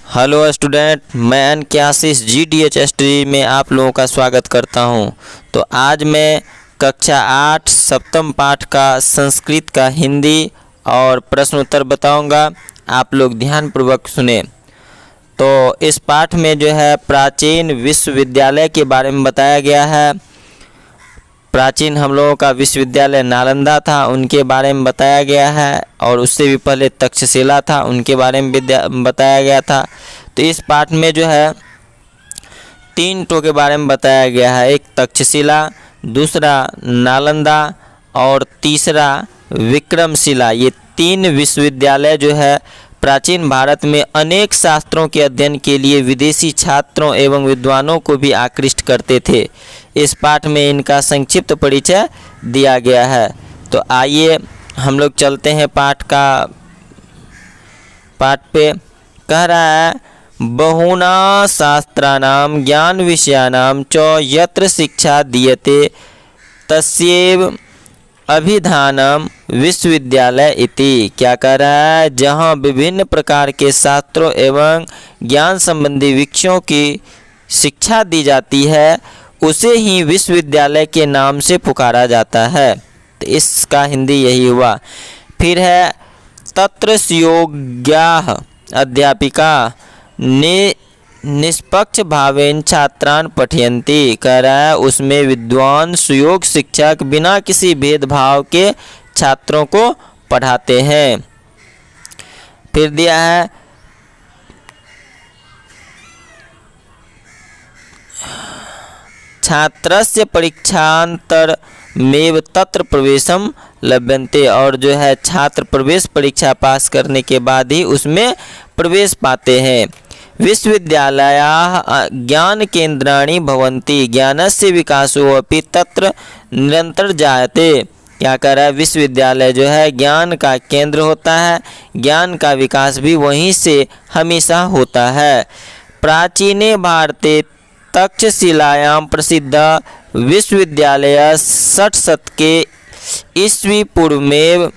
Hello student, मैं एन81 GDH study में आप लोगों का स्वागत करता हूं। तो आज मैं कक्षा 8 सप्तम पाठ का संस्कृत का हिंदी और प्रश्न उत्तर बताऊंगा। आप लोग ध्यानपूर्वक सुने। तो इस पाठ में जो है प्राचीन विश्वविद्यालय के बारे में बताया गया है। प्राचीन हम लोगों का विश्वविद्यालय नालंदा था, उनके बारे में बताया गया है, और उससे भी पहले तक्षशिला था, उनके बारे में बताया गया था। तो इस पाठ में जो है 3 टो के बारे में बताया गया है। एक तक्षशिला, दूसरा नालंदा और तीसरा विक्रमशिला। ये 3 विश्वविद्यालय जो है प्राचीन भारत में अनेक शास्त्रों के अध्ययन के लिए विदेशी छात्रों एवं विद्वानों को भी आकृष्ट करते थे। इस पाठ में इनका संक्षिप्त परिचय दिया गया है। तो आइए हम लोग चलते हैं पाठ पे। कह रहा है बहुना शास्त्राणां ज्ञान विषयाणां च यत्र शिक्षा दीयते तस्यैव अभिधानम विश्वविद्यालय इति। क्या कह रहा है? जहाँ विभिन्न प्रकार के शास्त्रों एवं ज्ञान संबंधी विषयों की शिक्षा दी जाती है, उसे ही विश्वविद्यालय के नाम से पुकारा जाता है। तो इसका हिंदी यही हुआ। फिर है तत्र सुयोग्याः अध्यापिका निष्पक्ष भावेन छात्रान् पठयन्ति। कह रहा है उसमें विद्वान सुयोग शिक्षक बिना किसी भेदभाव के छात्रों को पढ़ाते हैं। फिर दिया है छात्रस्य परीक्षांतरमेव तत्र प्रवेशम लभ्यन्ते। और जो है छात्र प्रवेश परीक्षा पास करने के बाद ही उसमें प्रवेश पाते हैं। विश्वविद्यालयाः ज्ञान केंद्राणि भवन्ति ज्ञानस्य विकासो अपि तत्र निरंतर जायते। क्या कह रहा है? विश्वविद्यालय जो है ज्ञान का केंद्र होता है, ज्ञान का विकास भी वहीं से हमेशा होता है। प्राचीने भारते तक्षशिलायां प्रसिद्ध विश्वविद्यालय 60 शतके ईस्वी पूर्व में।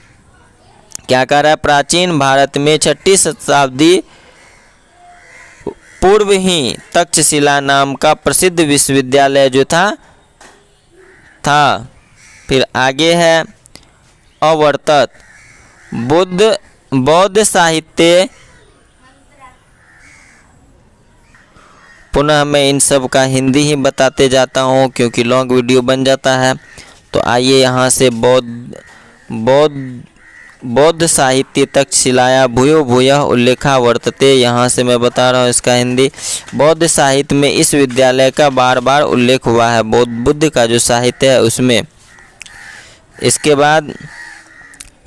क्या कह रहा है? प्राचीन भारत में 6ठी शताब्दी पूर्व ही तक्षशिला नाम का प्रसिद्ध विश्वविद्यालय जो था। फिर आगे है अवर्तत बौद्ध साहित्य। पुनः मैं इन सब का हिंदी ही बताते जाता हूँ क्योंकि लॉन्ग वीडियो बन जाता है। तो आइए यहाँ से बौद्ध साहित्य तक्षशिलाया भूयो भूयः उल्लेखा वर्तते। यहाँ से मैं बता रहा हूँ इसका हिंदी। बौद्ध साहित्य में इस विद्यालय का बार बार उल्लेख हुआ है, बुद्ध का जो साहित्य है उसमें। इसके बाद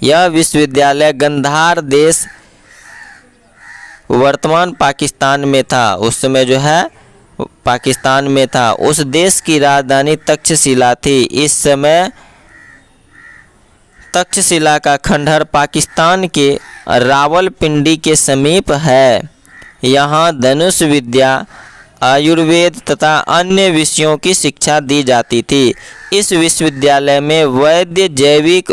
यह विश्वविद्यालय गंधार देश वर्तमान पाकिस्तान में था। उस समय जो है पाकिस्तान में था। उस देश की राजधानी तक्षशिला थी। इस समय तक्षशिला का खंडहर पाकिस्तान के रावलपिंडी के समीप है। यहाँ धनुष विद्या, आयुर्वेद तथा अन्य विषयों की शिक्षा दी जाती थी। इस विश्वविद्यालय में वैद्य, जैविक,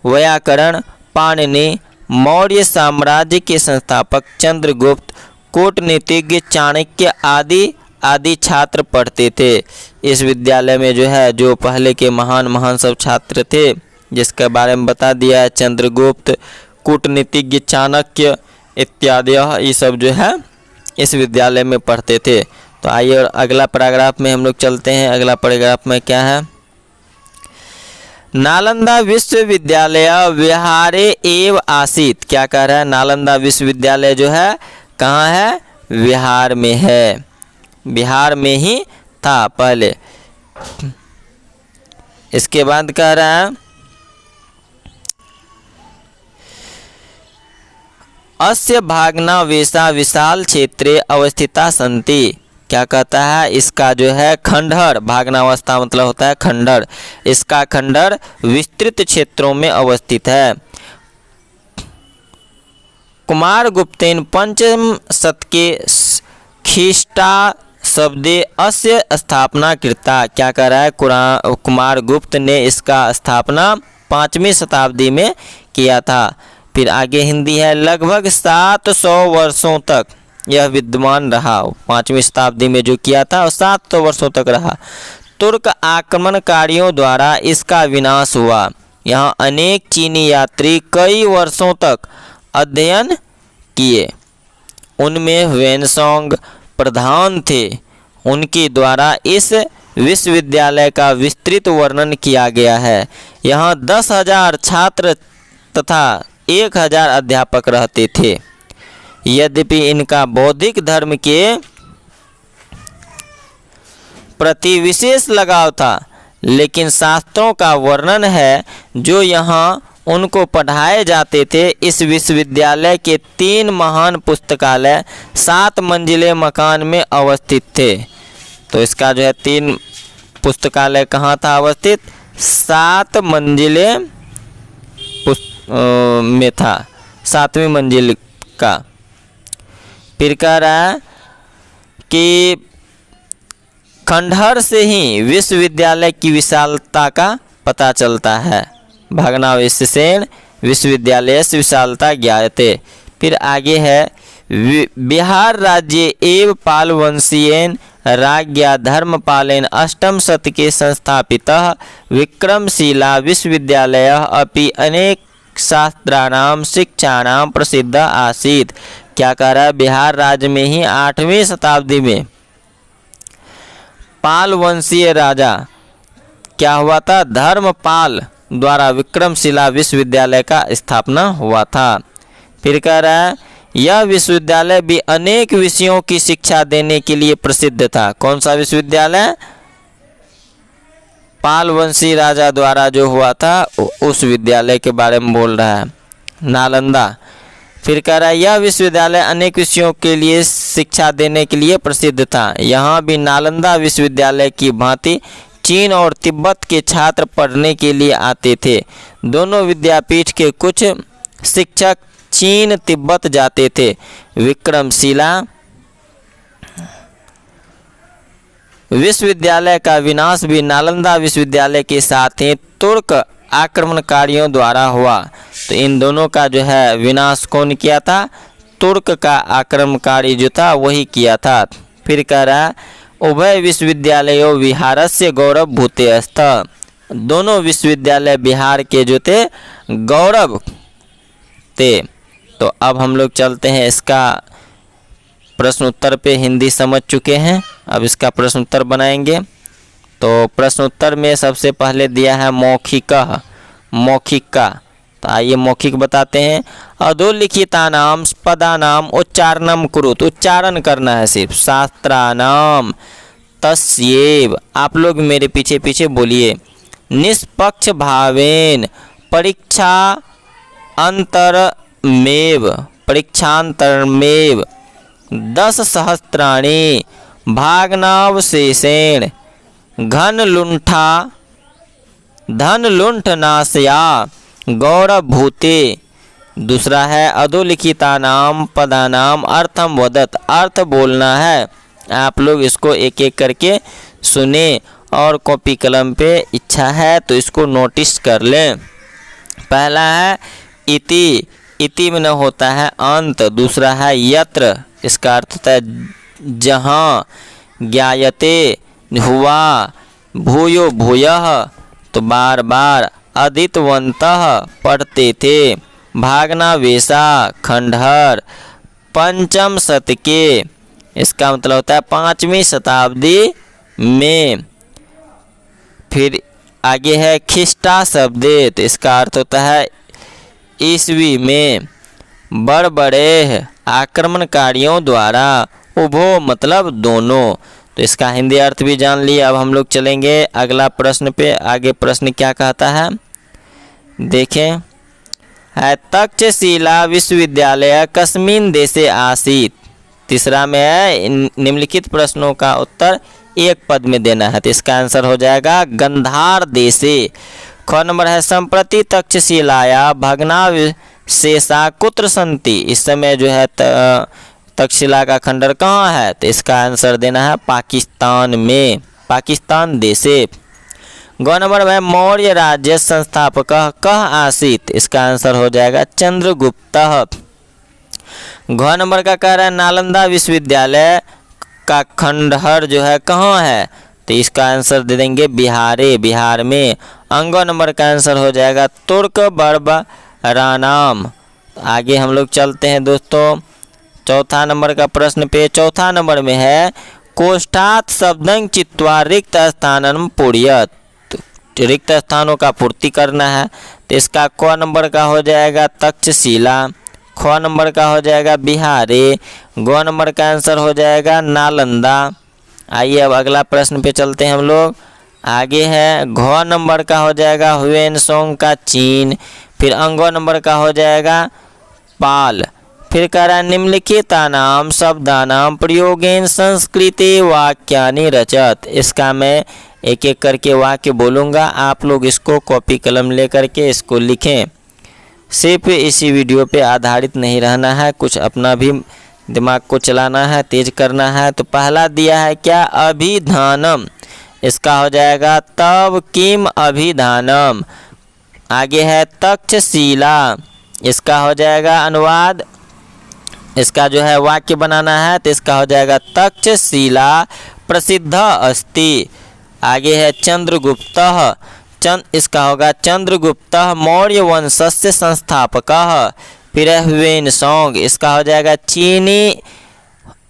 व्याकरण, पाणिनि, मौर्य साम्राज्य के संस्थापक चंद्रगुप्त, कूटनीतिज्ञ चाणक्य आदि छात्र पढ़ते थे। इस विद्यालय में जो है जो पहले के महान सब छात्र थे जिसके बारे में बता दिया है, चंद्रगुप्त, कूटनीतिज्ञ चाणक्य इत्यादि, ये सब जो है इस विद्यालय में पढ़ते थे। तो आइए अगला पैराग्राफ में हम लोग चलते हैं। अगला पैराग्राफ में क्या है? नालंदा विश्वविद्यालय विहारे एव आसीत। क्या कह रहा है? नालंदा विश्वविद्यालय जो है कहाँ है? बिहार में है। बिहार में ही था पहले। इसके बाद कह रहा है अस्य भागना वेशा विशाल क्षेत्रे अवस्थिता सन्ति। क्या कहता है? इसका जो है खंडहर, भागनावस्था मतलब होता है खंडहर। इसका खंडहर विस्तृत क्षेत्रों में अवस्थित है। कुमारगुप्तेन 5म शतके ख्रीष्टा शब्दे अस्य स्थापना कृता। क्या कह रहा है? कुमारगुप्त ने इसका स्थापना 5वीं शताब्दी में किया था। फिर आगे हिंदी है, लगभग 700 वर्षों तक यह विद्यमान रहा। 5वीं शताब्दी में जो किया था और 700 वर्षों तक रहा। तुर्क आक्रमणकारियों द्वारा इसका विनाश हुआ। यहाँ अनेक चीनी यात्री कई वर्षों तक अध्ययन किए। उनमें ह्वेनसोंग प्रधान थे। उनके द्वारा इस विश्वविद्यालय का विस्तृत वर्णन किया गया है। यहाँ 10,000 छात्र तथा 1,000 अध्यापक रहते थे। यद्यपि इनका बौद्धिक धर्म के प्रति विशेष लगाव था, लेकिन शास्त्रों का वर्णन है जो यहाँ उनको पढ़ाए जाते थे। इस विश्वविद्यालय के 3 महान पुस्तकालय 7 मंजिले मकान में अवस्थित थे। तो इसका जो है 3 पुस्तकालय कहाँ था अवस्थित? 7 मंजिले में था, 7वीं मंजिल का। फिर कह रहा है कि खंडहर से ही विश्वविद्यालय की विशालता का पता चलता है। भग्नावशेषेण विश्वविद्यालय से विशालता ज्ञायते। फिर आगे है, बिहार राज्य एवं पाल वंशीयेन राज्ञा धर्मपालेन 8म शतके के संस्थापितः विक्रमशिला विश्वविद्यालय अपि अनेक शास्त्राणाम शिक्षाणाम प्रसिद्ध आसीत्। क्या कह रहा है? बिहार राज्य में ही 8वीं शताब्दी में पाल वंशीय राजा क्या हुआ था? धर्मपाल द्वारा विक्रमशिला विश्वविद्यालय का स्थापना हुआ था। फिर कह रहा है, यह विश्वविद्यालय भी अनेक विषयों की शिक्षा देने के लिए प्रसिद्ध था। कौन सा विश्वविद्यालय? पाल वंशी राजा द्वारा जो हुआ था उस विद्यालय के बारे में बोल रहा है, नालंदा। फिर कह रहा है, यह विश्वविद्यालय अनेक विषयों के लिए शिक्षा देने के लिए प्रसिद्ध था। यहाँ भी नालंदा विश्वविद्यालय की भांति चीन और तिब्बत के छात्र पढ़ने के लिए आते थे। दोनों विद्यापीठ के कुछ शिक्षक चीन तिब्बत जाते थे। विक्रमशिला विश्वविद्यालय का विनाश भी नालंदा विश्वविद्यालय के साथ ही तुर्क आक्रमणकारियों द्वारा हुआ। तो इन दोनों का जो है विनाश कौन किया था? तुर्क का आक्रमणकारी जो था वही किया था। फिर कह रहा है, उभय विश्वविद्यालयों बिहारस्य गौरव भूतेस्त। दोनों विश्वविद्यालय बिहार के जो थे गौरव थे। तो अब हम लोग चलते हैं, इसका प्रश्न उत्तर पे हिंदी समझ चुके हैं, अब इसका प्रश्न उत्तर बनाएंगे। तो प्रश्न उत्तर में सबसे पहले दिया है मौखिक, मौखिक का। तो आइए मौखिक बताते हैं। अधोलिखितानाम पदानाम उच्चारणम कुरुत, उच्चारण करना है सिर्फ। शास्त्रानाम तस्येव, आप लोग मेरे पीछे पीछे बोलिए। निष्पक्ष भावेन परीक्षा अंतरमेव, परीक्षांतरमेव 10 सहस्त्राणि भागनावशेषेण घनलुंठा धनलुंठनाशया गौरवभूते। दूसरा है अधोलिखितानाम पदानाम अर्थम वदत, अर्थ बोलना है। आप लोग इसको एक एक करके सुने और कॉपी कलम पे इच्छा है तो इसको नोटिस कर लें। पहला है इति, इति में न होता है अंत। दूसरा है यत्र, इसका अर्थ होता है जहाँ। ज्ञायते हुआ, भूयो भूयः तो बार बार। अधीतवन्तः पढ़ते थे। भाग्नावेशा खंडहर। 5म शतके, इसका मतलब होता है 5वीं शताब्दी में। फिर आगे है खिष्टा शब्दे, तो इसका अर्थ होता है ईस्वी में। बड़बड़े आक्रमणकारियों द्वारा। उभो मतलब दोनों। तो इसका हिंदी अर्थ भी जान लिए। अब हम लोग चलेंगे अगला प्रश्न पे। आगे प्रश्न क्या कहता है देखें। है तक्षशिला विश्वविद्यालय कस्मिन देशे आसीत। तीसरा में है निम्नलिखित प्रश्नों का उत्तर एक पद में देना है। तो इसका आंसर हो जाएगा गंधार देशे। ख नंबर है संप्रति तक्षशिलाया भग्नावशेषा कुत्र सन्ति। इस समय जो है तक्षशिला का खंडर कहाँ है? तो इसका आंसर देना है पाकिस्तान में, पाकिस्तान देशे। ग नंबर में मौर्य राज्य संस्थापक कः आसीत्, इसका आंसर हो जाएगा चंद्रगुप्तः। घ नंबर का कह रहा है नालंदा विश्वविद्यालय का खंडहर जो है कहाँ है, तो इसका आंसर दे देंगे बिहार में। अंग नंबर का आंसर हो जाएगा तुर्क बर्बरानाम। आगे हम लोग चलते हैं दोस्तों चौथा नंबर का प्रश्न पे। चौथा नंबर में है कोष्ठात् शब्दं चित्वा रिक्त स्थानं पूर्यत, रिक्त स्थानों का पूर्ति करना है, तो इसका क नंबर का हो जाएगा तक्षशिला, ख नंबर का हो जाएगा बिहारी, ग नंबर का आंसर हो जाएगा नालंदा। आइए अब अगला प्रश्न पे चलते हैं हम लोग। आगे है घ नंबर का हो जाएगा ह्वेनसोंग का चीन, फिर अंग नंबर का हो जाएगा पाल, फिर कह रहा है निम्नलिखितानां शब्दानां प्रयोगेन संस्कृते वाक्यानि रचत। इसका मैं एक एक करके वाक्य बोलूँगा, आप लोग इसको कॉपी कलम ले करके इसको लिखें। सिर्फ इसी वीडियो पे आधारित नहीं रहना है, कुछ अपना भी दिमाग को चलाना है, तेज करना है। तो पहला दिया है क्या अभिधानम, इसका हो जाएगा तब किम अभिधानम। आगे है तक्षशिला, इसका हो जाएगा अनुवाद, इसका जो है वाक्य बनाना है, तो इसका हो जाएगा तक्षशिला प्रसिद्ध अस्ति। आगे है चंद्रगुप्तः, इसका होगा चंद्रगुप्तः मौर्य वंशस्य संस्थापकः। फिर है ह्वेनसोंग, इसका हो जाएगा चीनी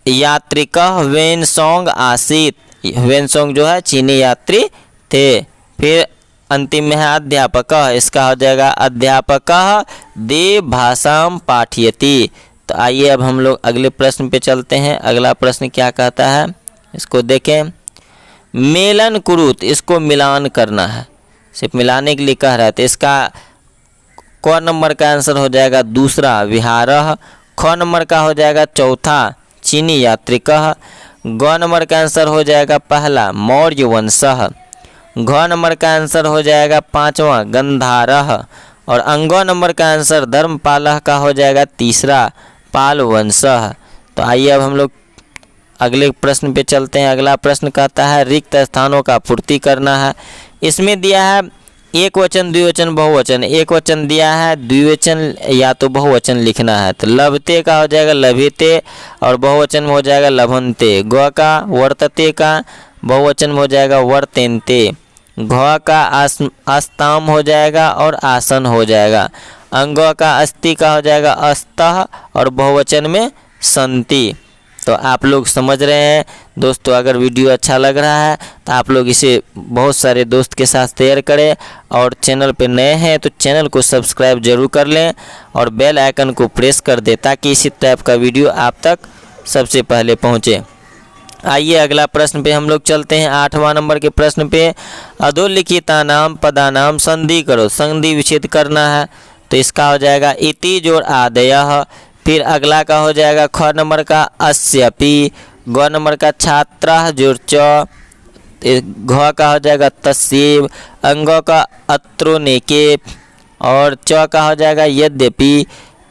यात्रिकः ह्वेनसोंग आसीत्, ह्वेनसोंग जो है चीनी यात्री थे। फिर अंतिम में है अध्यापक, इसका हो जाएगा अध्यापकः देव भाषाम पाठयति। तो आइए अब हम लोग अगले प्रश्न पे चलते हैं। अगला प्रश्न क्या कहता है इसको देखें। मेलन कुरुत, इसको मिलान करना है, सिर्फ मिलाने के लिए कह रहा है, तो इसका क नंबर का आंसर हो जाएगा दूसरा विहारः, ख नंबर का हो जाएगा चौथा चीनी यात्रिकः, ग नंबर का आंसर हो जाएगा पहला मौर्य वंशः, घ नंबर का आंसर हो जाएगा पांचवा गंधारः, और अंग नंबर का आंसर धर्मपालः का हो जाएगा तीसरा पाल वंशः। तो आइए अब हम लोग अगले प्रश्न पे चलते हैं। अगला प्रश्न कहता है रिक्त स्थानों का पूर्ति करना है। इसमें दिया है एक वचन द्विवचन बहुवचन, एक वचन दिया है, द्विवचन या तो बहुवचन लिखना है। तो लभते का हो जाएगा लभिते और बहुवचन में हो जाएगा लभन्ते। ग का वर्तते का बहुवचन में हो जाएगा वर्तेन्ते। घ का अस्ताम हो जाएगा और आसन हो जाएगा। अंग का अस्ति का हो जाएगा अस्तः और बहुवचन में संति। तो आप लोग समझ रहे हैं दोस्तों। अगर वीडियो अच्छा लग रहा है तो आप लोग इसे बहुत सारे दोस्त के साथ शेयर करें, और चैनल पे नए हैं तो चैनल को सब्सक्राइब जरूर कर लें और बेल आइकन को प्रेस कर दें ताकि इसी टाइप का वीडियो आप तक सबसे पहले पहुंचे। आइए अगला प्रश्न पे हम लोग चलते हैं। 8वां नंबर के प्रश्न पे अधोलिखितानाम पदानाम संधि करो, संधि विच्छेद करना है। तो इसका हो जाएगा इति जोड़ आदयः। फिर अगला का हो जाएगा ख नंबर का अस्यपि, ग नंबर का छात्रः जोड़ च, घ का हो जाएगा तस्यैव, अंग का अत्रोनेके और च का हो जाएगा यद्यपि।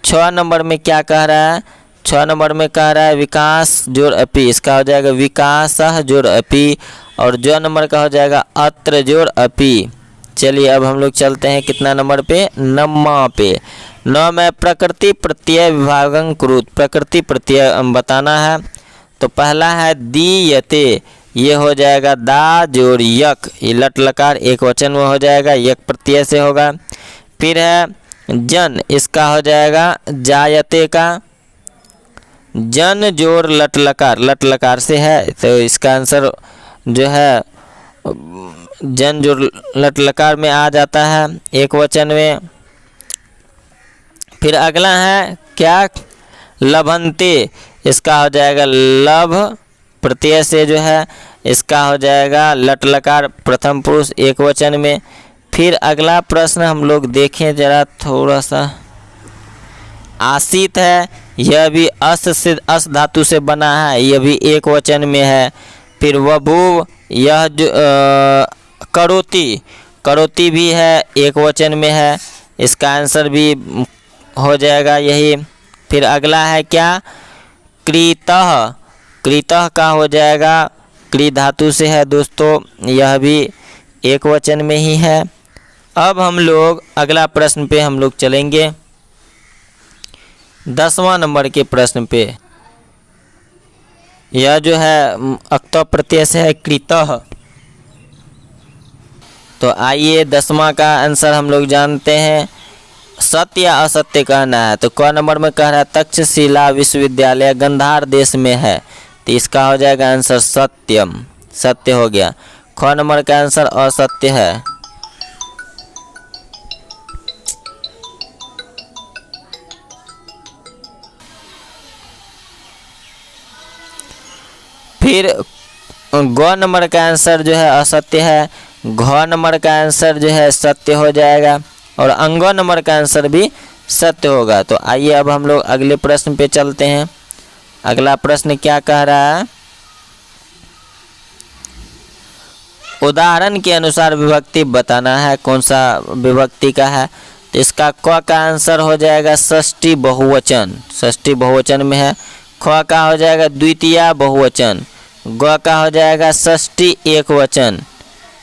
6 नंबर में क्या कह रहा है, 6 नंबर में कह रहा है विकास जोड़ अपि, इसका हो जाएगा विकासः जोड़ अपि, और ज नंबर का हो जाएगा अत्र जोड़ अपि। चलिए अब हम लोग चलते हैं कितना नंबर पे, 9वां पे। 9 में प्रकृति प्रत्यय विभागं कुरुत, प्रकृति प्रत्यय बताना है। तो पहला है दीयते, ये हो जाएगा दा जोड़ यक, ये लट लकार एक वचन में हो जाएगा, यक प्रत्यय से होगा। फिर है जन, इसका हो जाएगा जायते का जन जोड़ लट लकार से है, तो इसका आंसर जो है जन जोड़ लट लकार में आ जाता है एक वचन में। फिर अगला है क्या लभन्ते, इसका हो जाएगा लभ प्रत्यय से जो है, इसका हो जाएगा लट लकार प्रथम पुरुष एक वचन में। फिर अगला प्रश्न हम लोग देखें जरा थोड़ा सा, आसित है, यह भी अस धातु से बना है, यह भी एक वचन में है। फिर वभुव, यह जो करोति भी है एक वचन में है, इसका आंसर भी हो जाएगा यही। फिर अगला है क्या कृतः का हो जाएगा क्री धातु से है दोस्तों, यह भी एक वचन में ही है। अब हम लोग अगला प्रश्न पे हम लोग चलेंगे, 10वां नंबर के प्रश्न पे। यह जो है अक्तः प्रत्यय से है कृतः। तो आइए 10वां का आंसर हम लोग जानते हैं। सत्य या असत्य कहना है। तो क नंबर में कह रहा है तक्षशिला विश्वविद्यालय गांधार देश में है, तो इसका हो जाएगा आंसर सत्यम, सत्य हो गया। ख नंबर का आंसर असत्य है। फिर ग नंबर का आंसर जो है असत्य है। घ नंबर का आंसर जो है सत्य हो जाएगा और अंग नंबर का आंसर भी सत्य होगा। तो आइए अब हम लोग अगले प्रश्न पे चलते हैं। अगला प्रश्न क्या कह रहा है, उदाहरण के अनुसार विभक्ति बताना है, कौन सा विभक्ति का है। तो इसका क का आंसर हो जाएगा षष्ठी बहुवचन, षष्ठी बहुवचन में है। ख का हो जाएगा द्वितीया बहुवचन। ग का हो जाएगा षष्ठी एक वचन,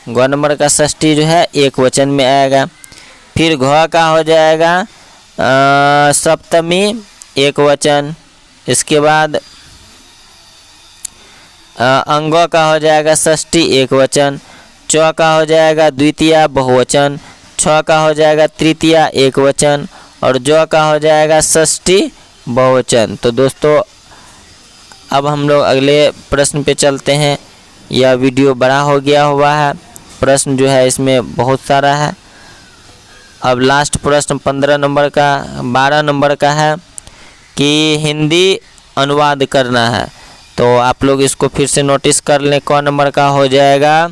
ग नंबर का षष्ठी जो है एक वचन में आएगा। फिर घ का हो जाएगा सप्तमी एक वचन। इसके बाद अंग का हो जाएगा षष्ठी एक वचन। च का हो जाएगा द्वितीया बहुवचन। छ का हो जाएगा तृतीया एक वचन और ज का हो जाएगा षष्ठी बहुवचन। तो दोस्तों अब हम लोग अगले प्रश्न पे चलते हैं। यह वीडियो बड़ा हो गया हुआ है, प्रश्न जो है इसमें बहुत सारा है। अब लास्ट प्रश्न 15 नंबर का 12 नंबर का है कि हिंदी अनुवाद करना है। तो आप लोग इसको फिर से नोटिस कर लें। क नंबर का हो जाएगा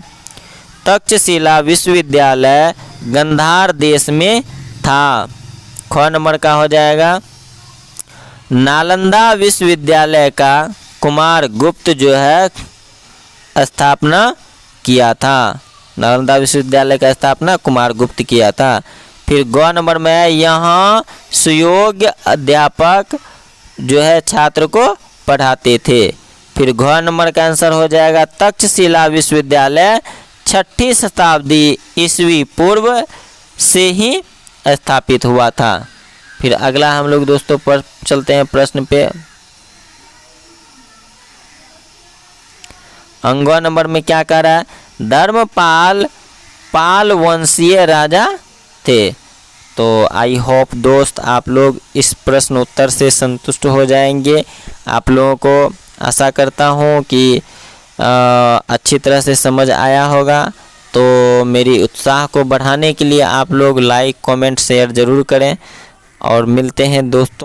तक्षशिला विश्वविद्यालय गांधार देश में था। ख नंबर का हो जाएगा नालंदा विश्वविद्यालय का कुमार गुप्त जो है स्थापना किया था। नालंदा विश्वविद्यालय का स्थापना कुमार गुप्त किया था। फिर ग नंबर में है यहाँ सुयोग्य अध्यापक जो है छात्र को पढ़ाते थे। फिर घ नंबर का आंसर हो जाएगा तक्षशिला विश्वविद्यालय 6ठी शताब्दी ईस्वी पूर्व से ही स्थापित हुआ था। फिर अगला हम लोग दोस्तों पर चलते हैं प्रश्न पे। अंग नंबर में क्या कह रहा है, धर्मपाल पाल वंशीय राजा थे। तो आई होप दोस्त आप लोग इस प्रश्न उत्तर से संतुष्ट हो जाएंगे। आप लोगों को आशा करता हूँ कि अच्छी तरह से समझ आया होगा। तो मेरी उत्साह को बढ़ाने के लिए आप लोग लाइक कमेंट शेयर ज़रूर करें और मिलते हैं दोस्तों।